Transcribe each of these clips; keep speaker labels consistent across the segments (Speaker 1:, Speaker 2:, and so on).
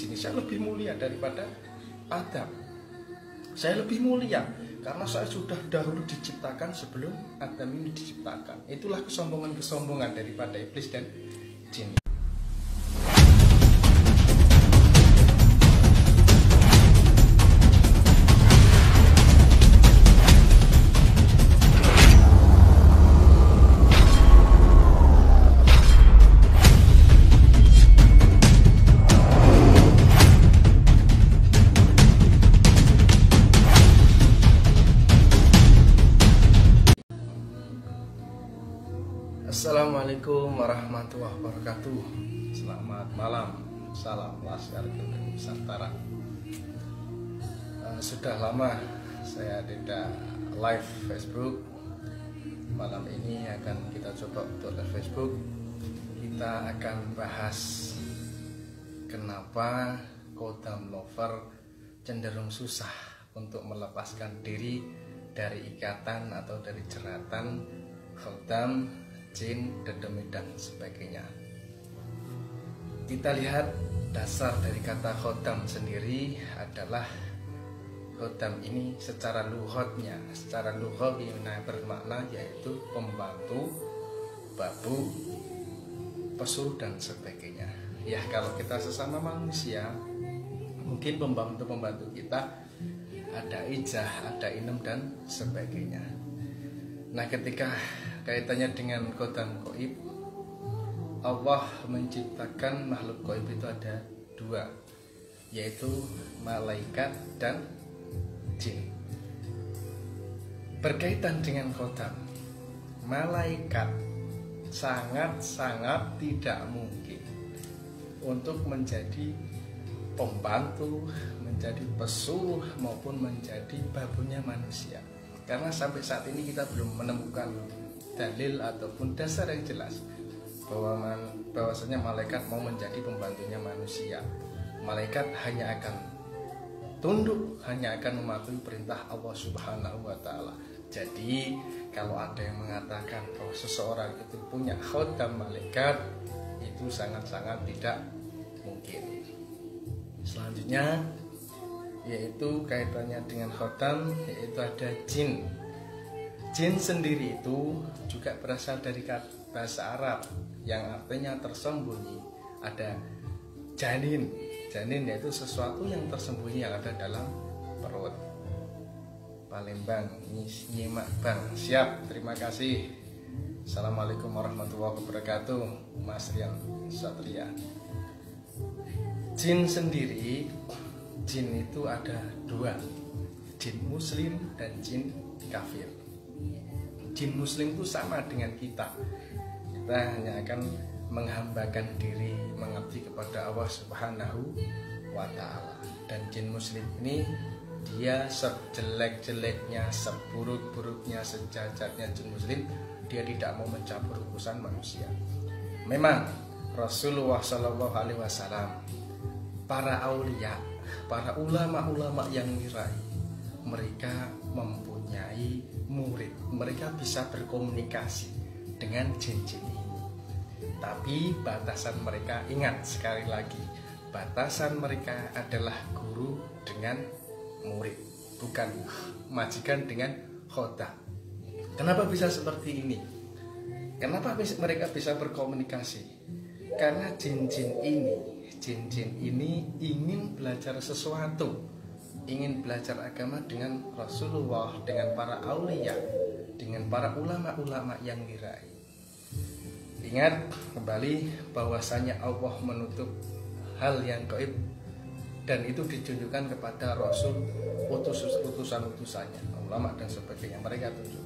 Speaker 1: sini saya lebih mulia daripada Adam. Saya lebih mulia karena saya sudah dahulu diciptakan sebelum Adam ini diciptakan. Itulah kesombongan daripada iblis dan jin. Assalamualaikum warahmatullahi wabarakatuh. Selamat malam, salam Laskar Nusantara. Sudah lama saya tidak live Facebook. Malam ini akan kita coba untuk live Facebook. Kita akan bahas kenapa Khodam lover cenderung susah untuk melepaskan diri dari ikatan atau dari jeratan Khodam, jin, dedemi dan sebagainya. Kita lihat dasar dari kata Khodam sendiri adalah Khodam ini secara lughotnya, secara lughawi bermakna yaitu pembantu, babu, pesuruh dan sebagainya. Ya kalau kita sesama manusia, mungkin pembantu kita ada ijah, ada inem dan sebagainya. Nah ketika kaitannya dengan Khodam Ghaib, Allah menciptakan makhluk gaib itu ada dua, yaitu malaikat dan jin. Berkaitan dengan Khodam, malaikat sangat-sangat tidak mungkin untuk menjadi pembantu, menjadi pesuruh maupun menjadi babunya manusia. Karena sampai saat ini kita belum menemukan dalil ataupun dasar yang jelas bahwasanya malaikat mau menjadi pembantunya manusia. Malaikat hanya akan tunduk, hanya akan mematuhi perintah Allah Subhanahu wa Ta'ala. Jadi kalau ada yang mengatakan bahwa seseorang itu punya Khodam malaikat, itu sangat-sangat tidak mungkin. Selanjutnya yaitu kaitannya dengan Khodam, yaitu ada jin. Jin sendiri itu juga berasal dari bahasa Arab yang artinya tersembunyi. Ada janin. Janin yaitu sesuatu yang tersembunyi yang ada dalam perut. Palembang, nyimak bang. Siap, terima kasih. Assalamualaikum warahmatullahi wabarakatuh. Mas Rian Satria. Jin sendiri, jin itu ada dua, jin muslim dan jin kafir. Jin muslim itu sama dengan kita hanya akan menghambakan diri, mengabdi kepada Allah Subhanahu wa Ta'ala. Dan jin muslim ini dia sejelek-jeleknya, seburuk-buruknya, sejajatnya jin muslim, dia tidak mau mencampur urusan manusia. Memang Rasulullah SAW, para aulia, para ulama-ulama yang diraih, mereka mempunyai murid, mereka bisa berkomunikasi dengan jin-jin ini. Tapi batasan mereka, ingat sekali lagi, batasan mereka adalah guru dengan murid, bukan majikan dengan khodam. Kenapa bisa seperti ini? Kenapa mereka bisa berkomunikasi? Karena jin-jin ini ingin belajar sesuatu, ingin belajar agama dengan Rasulullah, dengan para aulia, dengan para ulama-ulama yang diraih. Ingat kembali bahwasanya Allah menutup hal yang gaib, dan itu ditunjukkan kepada Rasul, utusan-utusannya, ulama dan sebagainya, mereka tunjuk.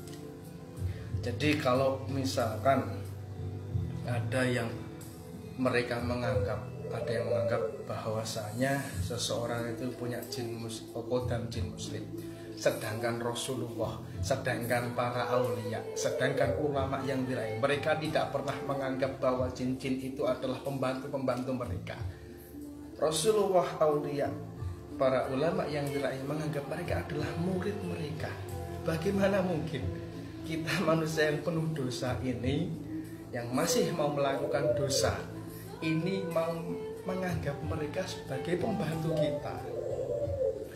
Speaker 1: Jadi kalau misalkan ada yang mereka menganggap, ada yang menganggap bahwasanya seseorang itu punya Khodam jin muslim, sedangkan Rasulullah, sedangkan para aulia, sedangkan ulama yang diraih, mereka tidak pernah menganggap bahwa jin-jin itu adalah pembantu-pembantu mereka. Rasulullah, aulia, para ulama yang diraih menganggap mereka adalah murid mereka. Bagaimana mungkin kita manusia yang penuh dosa ini, yang masih mau melakukan dosa ini, mau menganggap mereka sebagai pembantu kita.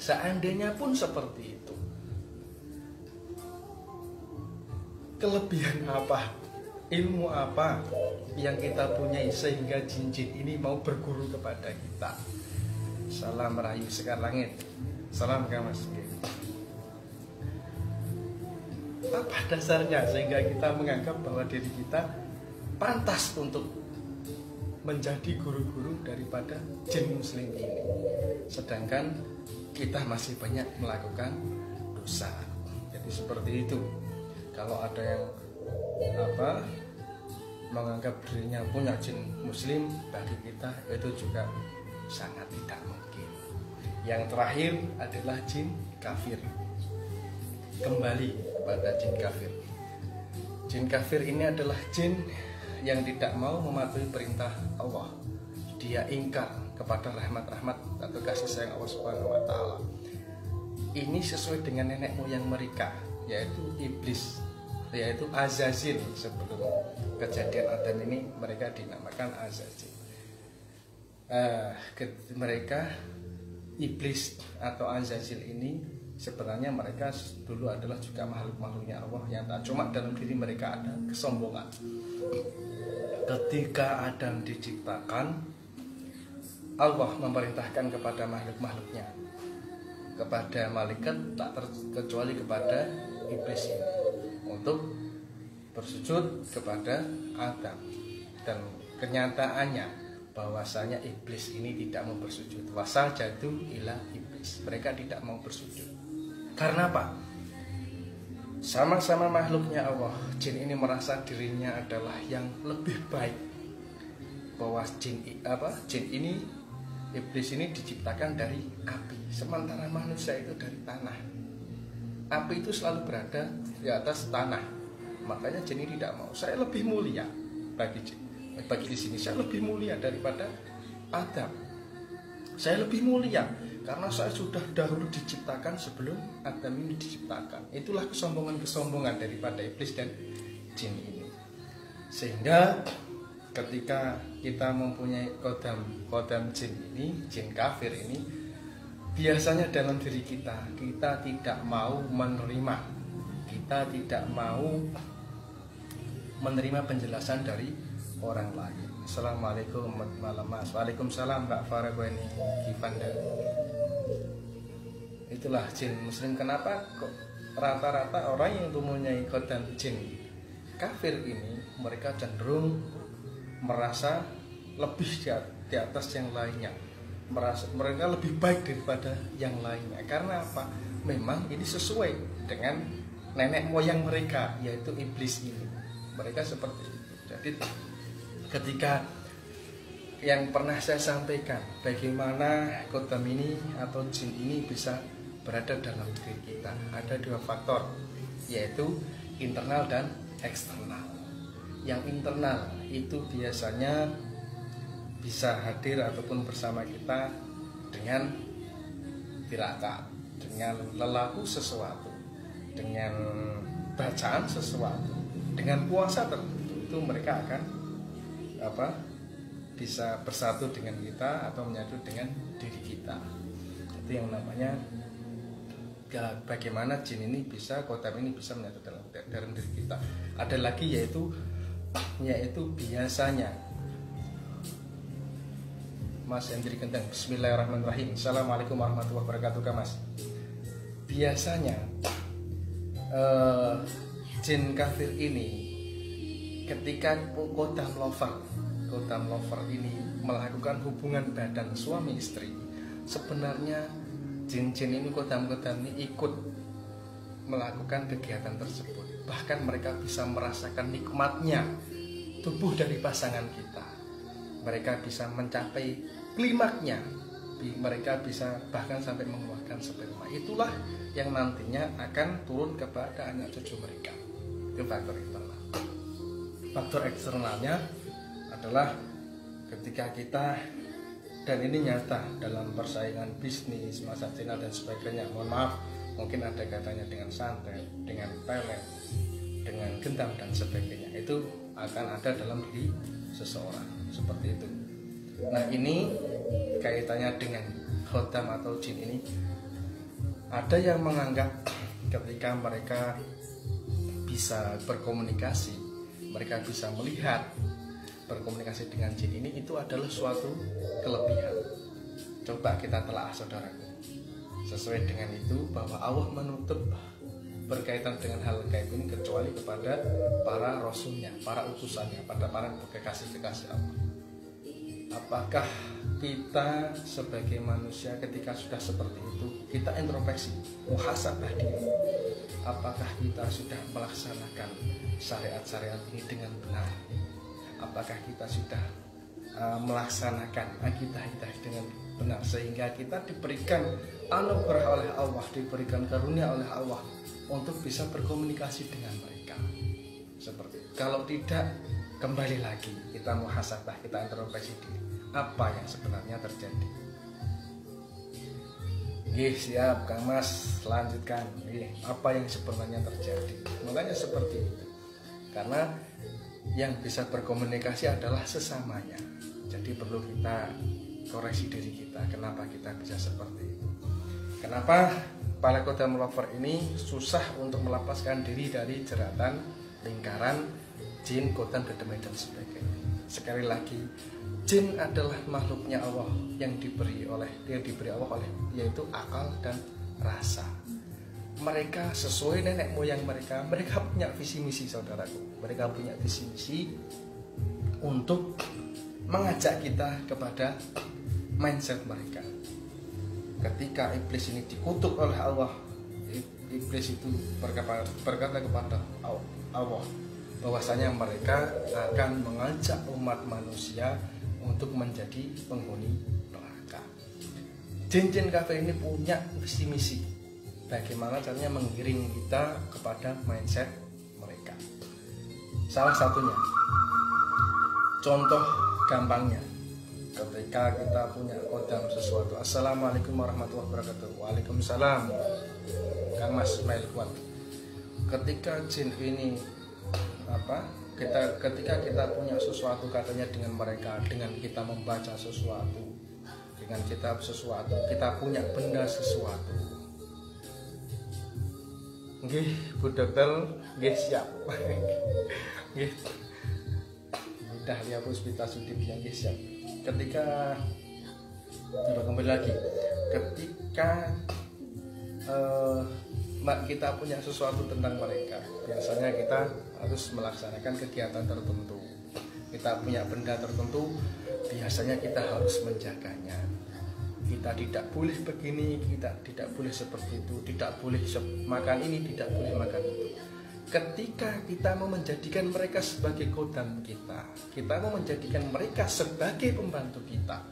Speaker 1: Seandainya pun seperti itu, kelebihan apa, ilmu apa yang kita punyai sehingga jin-jin ini mau berguru kepada kita? Salam Rahayu Sekar Langit. Salam Mas. Apa dasarnya sehingga kita menganggap bahwa diri kita pantas untuk menjadi guru-guru daripada jin muslim ini, sedangkan kita masih banyak melakukan dosa? Jadi seperti itu. Kalau ada yang menganggap dirinya punya jin muslim, bagi kita itu juga sangat tidak mungkin. Yang terakhir adalah jin kafir. Kembali kepada jin kafir. Jin kafir ini adalah jin yang tidak mau mematuhi perintah Allah. Dia ingkar kepada rahmat-rahmat atau kasih sayang Allah Subhanahu wa taala. Ini sesuai dengan nenek moyang mereka, yaitu iblis, yaitu Azazil. Sebelum kejadian Adam ini mereka dinamakan Azazil. Mereka iblis atau Azazil ini sebenarnya mereka dulu adalah juga makhluk-makhluknya Allah yang tak cuma dalam diri mereka ada kesombongan. Ketika Adam diciptakan, Allah memerintahkan kepada makhluk-makhluknya, kepada malaikat tak terkecuali kepada iblis ini, untuk bersujud kepada Adam. Dan kenyataannya bahwasanya iblis ini tidak mau bersujud. Wasajadu ila iblis. Mereka tidak mau bersujud. Karena apa? Sama-sama makhluknya Allah, jin ini merasa dirinya adalah yang lebih baik. Bahwa jin ini, iblis ini diciptakan dari api, sementara manusia itu dari tanah. Api itu selalu berada di atas tanah. Makanya jin ini tidak mau. Saya lebih mulia bagi di sini. Saya lebih mulia daripada Adam. Saya lebih mulia karena saya sudah dahulu diciptakan sebelum Adam ini diciptakan. Itulah kesombongan daripada iblis dan jin ini. Sehingga ketika kita mempunyai kodam jin ini, jin kafir ini, biasanya dalam diri kita tidak mau menerima, kita tidak mau menerima penjelasan dari orang lain. Assalamualaikum malam Mas. Waalaikumsalam Mbak Farah Gweni Givanda. Itulah jin muslim. Kenapa kok rata-rata orang yang mempunyai kodam jin kafir ini mereka cenderung merasa lebih di atas yang lainnya, mereka lebih baik daripada yang lainnya. Karena apa? Memang ini sesuai dengan nenek moyang mereka, yaitu iblis ini. Mereka seperti itu. Jadi ketika yang pernah saya sampaikan, bagaimana kodam ini atau jin ini bisa berada dalam diri kita, ada dua faktor, yaitu internal dan eksternal. Yang internal itu biasanya bisa hadir ataupun bersama kita dengan tirakat, dengan lelaku sesuatu, dengan bacaan sesuatu, dengan puasa tertentu. Itu mereka akan bisa bersatu dengan kita atau menyatu dengan diri kita. Itu yang namanya bagaimana jin ini bisa, kodam ini bisa menyatu dalam diri kita. Ada lagi yaitu biasanya Mas Hendri Kendang. Bismillahirrahmanirrahim. Assalamualaikum warahmatullahi wabarakatuh Mas. Biasanya jin kafir ini ketika kodam lover ini melakukan hubungan badan suami istri, sebenarnya jin-jin ini, kodam-kodam ini ikut melakukan kegiatan tersebut. Bahkan mereka bisa merasakan nikmatnya tubuh dari pasangan kita. Mereka bisa mencapai klimaknya. Mereka bisa bahkan sampai mengeluarkan sperma. Itulah yang nantinya akan turun kepada anak cucu mereka. Itu faktor internal. Faktor eksternalnya adalah ketika kita, dan ini nyata dalam persaingan bisnis, masa channel dan sebagainya. Mohon maaf, mungkin ada katanya dengan santet, dengan pelet, dengan gentam dan sebagainya. Itu akan ada dalam diri seseorang, seperti itu. Nah, ini kaitannya dengan khodam atau jin ini. Ada yang menganggap ketika mereka bisa berkomunikasi, mereka bisa melihat berkomunikasi dengan jin ini, itu adalah suatu kelebihan. Coba kita telah, saudaraku. Sesuai dengan itu, bahwa Allah menutup berkaitan dengan hal gaib ini kecuali kepada para rasulnya, para utusannya, pada para kekasih-kekasih Allah. Apakah kita sebagai manusia ketika sudah seperti itu, kita introspeksi, muhasabah diri, apakah kita sudah melaksanakan syariat-syariat ini dengan benar? Apakah kita sudah melaksanakan akidah dengan benar, sehingga kita diberikan anugerah oleh Allah, diberikan karunia oleh Allah untuk bisa berkomunikasi dengan mereka. Seperti itu. Kalau tidak, kembali lagi kita muhasabah, kita introspeksi diri, apa yang sebenarnya terjadi. Siap Kang Mas, lanjutkan. Apa yang sebenarnya terjadi. Makanya seperti itu. Karena yang bisa berkomunikasi adalah sesamanya. Jadi perlu kita koreksi diri kita, kenapa kita bisa seperti itu. Kenapa para khodam lover ini susah untuk melepaskan diri dari jeratan, lingkaran jin, khodam, dedemit dan sebagainya. Sekali lagi, jin adalah makhluknya Allah yang diberi Allah oleh, yaitu akal dan rasa. Mereka sesuai nenek moyang mereka punya visi misi, saudaraku. Mereka punya visi misi untuk mengajak kita kepada mindset mereka. Ketika iblis ini dikutuk oleh Allah, iblis itu berkata kepada Allah bahwasanya mereka akan mengajak umat manusia untuk menjadi penghuni neraka. Jin-jin kafir ini punya visi misi bagaimana caranya menggiring kita kepada mindset mereka. Salah satunya, contoh gampangnya, ketika kita punya khodam sesuatu, assalamualaikum warahmatullahi wabarakatuh, waalaikumsalam, Kang Mas Mail kuat. Ketika jin ini ketika kita punya sesuatu katanya dengan mereka, dengan kita membaca sesuatu, dengan kitab sesuatu, kita punya benda sesuatu. Nggih, Bu Dokter, nggih siap. Nggih. Dahlia Puspita Sudibya, nggih siap. Ketika kembali lagi, ketika kita punya sesuatu tentang mereka, biasanya kita harus melaksanakan kegiatan tertentu. Kita punya benda tertentu, biasanya kita harus menjaganya. Kita tidak boleh begini, kita tidak boleh seperti itu, tidak boleh makan ini, tidak boleh makan itu. Ketika kita mau menjadikan mereka sebagai khodam kita mau menjadikan mereka sebagai pembantu kita,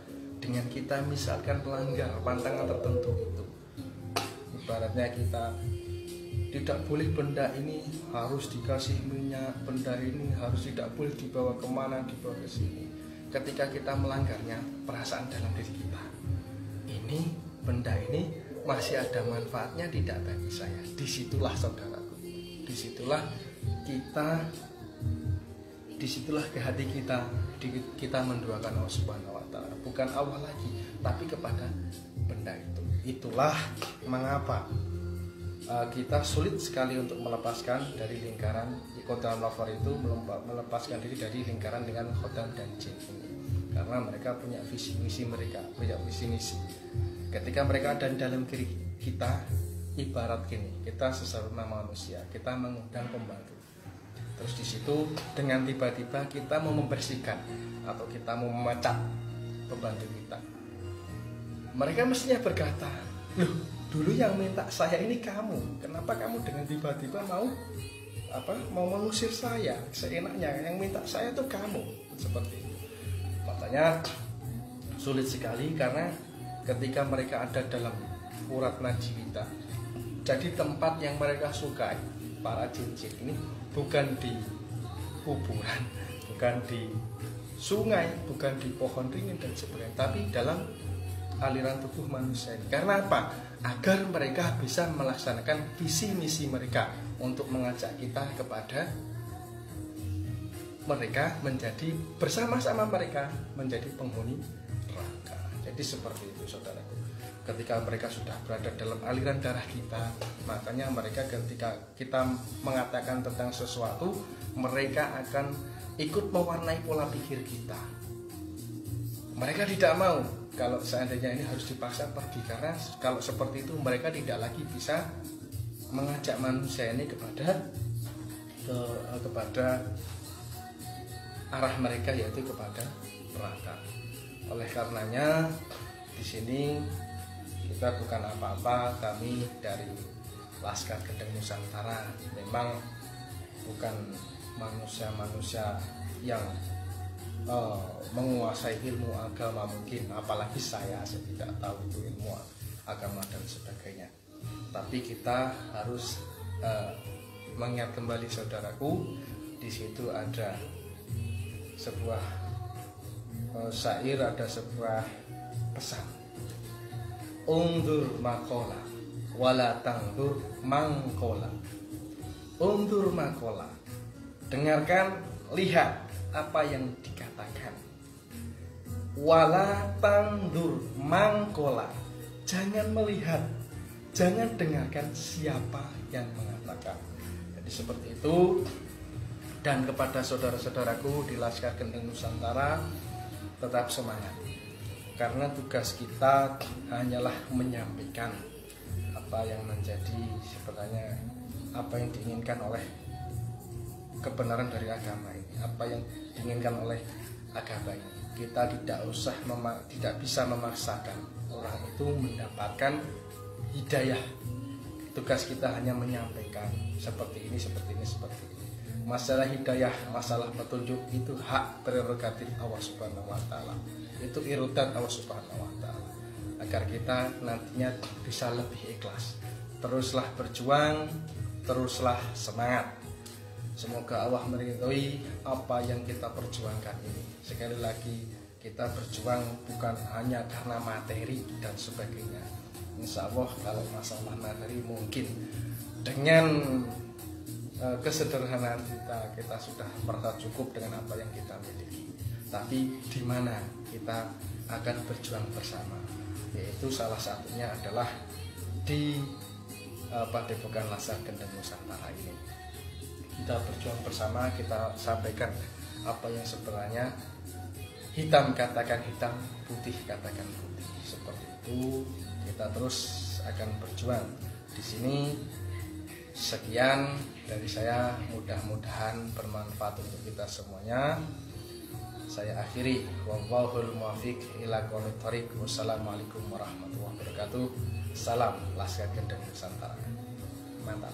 Speaker 1: dengan kita misalkan melanggar pantangan tertentu itu, ibaratnya kita tidak boleh benda ini harus dikasih minyak, benda ini harus tidak boleh dibawa kemana, dibawa ke sini. Ketika kita melanggarnya, perasaan dalam diri kita, ini benda ini masih ada manfaatnya tidak bagi saya. Disitulah saudaraku, disitulah ke hati kita mendoakan Allah Subhanahu Wa Taala, bukan Allah lagi, tapi kepada benda itu. Itulah mengapa kita sulit sekali untuk melepaskan dari lingkaran khodam lover itu, melepaskan diri dari lingkaran dengan khodam dan jin ini, karena mereka punya visi misi, ketika mereka ada dalam diri kita, ibarat gini, kita sesama manusia, kita mengundang pembantu, terus di situ dengan tiba-tiba kita mau membersihkan atau kita mau memecat pembantu kita, mereka mestinya berkata, loh, dulu yang minta saya ini kamu, kenapa kamu dengan tiba-tiba mau mengusir saya seenaknya? Yang minta saya tuh kamu, seperti itu. Makanya sulit sekali, karena ketika mereka ada dalam urat najibita, jadi tempat yang mereka sukai, para jin-jin ini bukan di kuburan, bukan di sungai, bukan di pohon ringin dan sebagainya, tapi dalam aliran tubuh manusia ini. Karena apa? Agar mereka bisa melaksanakan visi misi mereka untuk mengajak kita kepada mereka menjadi bersama-sama mereka menjadi penghuni neraka. Jadi seperti itu saudaraku. Ketika mereka sudah berada dalam aliran darah kita, makanya mereka ketika kita mengatakan tentang sesuatu, mereka akan ikut mewarnai pola pikir kita. Mereka tidak mau kalau seandainya ini harus dipaksa pergi, karena kalau seperti itu mereka tidak lagi bisa mengajak manusia ini kepada arah mereka, yaitu kepada neraka. Oleh karenanya di sini kita bukan apa-apa, kami dari Laskar Gendeng Nusantara memang bukan manusia-manusia yang menguasai ilmu agama mungkin, apalagi saya tidak tahu itu ilmu agama dan sebagainya. Tapi kita harus mengingat kembali saudaraku, di situ ada sebuah syair, ada sebuah pesan. Undur makola wala tangdur mangkola. Undur makola, dengarkan, lihat apa yang dikatakan. Wala tangdur mangkola, jangan melihat, jangan dengarkan siapa yang mengatakan. Jadi seperti itu. Dan kepada saudara-saudaraku di Laskar Gendeng Nusantara, tetap semangat, karena tugas kita hanyalah menyampaikan apa yang menjadi sebenarnya apa yang diinginkan oleh kebenaran dari agama ini, apa yang diinginkan oleh agama ini. Kita tidak bisa memaksakan orang itu mendapatkan hidayah. Tugas kita hanya menyampaikan seperti ini, seperti ini, seperti ini. Masalah hidayah, masalah petunjuk itu hak prerogatif Allah Subhanahu wa taala. Itu irutan Allah Subhanahu wa taala. Agar kita nantinya bisa lebih ikhlas. Teruslah berjuang, teruslah semangat. Semoga Allah meridhoi apa yang kita perjuangkan ini. Sekali lagi, kita berjuang bukan hanya karena materi dan sebagainya. Insya Allah kalau masalah materi mungkin dengan kesederhanaan kita sudah merasa cukup dengan apa yang kita miliki. Tapi di mana kita akan berjuang bersama, yaitu salah satunya adalah di Padepokan Laskar Gendeng Nusantara ini. Kita berjuang bersama, kita sampaikan apa yang sebenarnya. Hitam katakan hitam, putih katakan putih. Seperti itu kita terus akan berjuang di sini. Sekian dari saya, mudah-mudahan bermanfaat untuk kita semuanya. Saya akhiri, wallahul muwaffiq ila aqwamit thoriq. Wassalamualaikum warahmatullahi wabarakatuh. Salam Laskar Gendeng Nusantara. Mantap.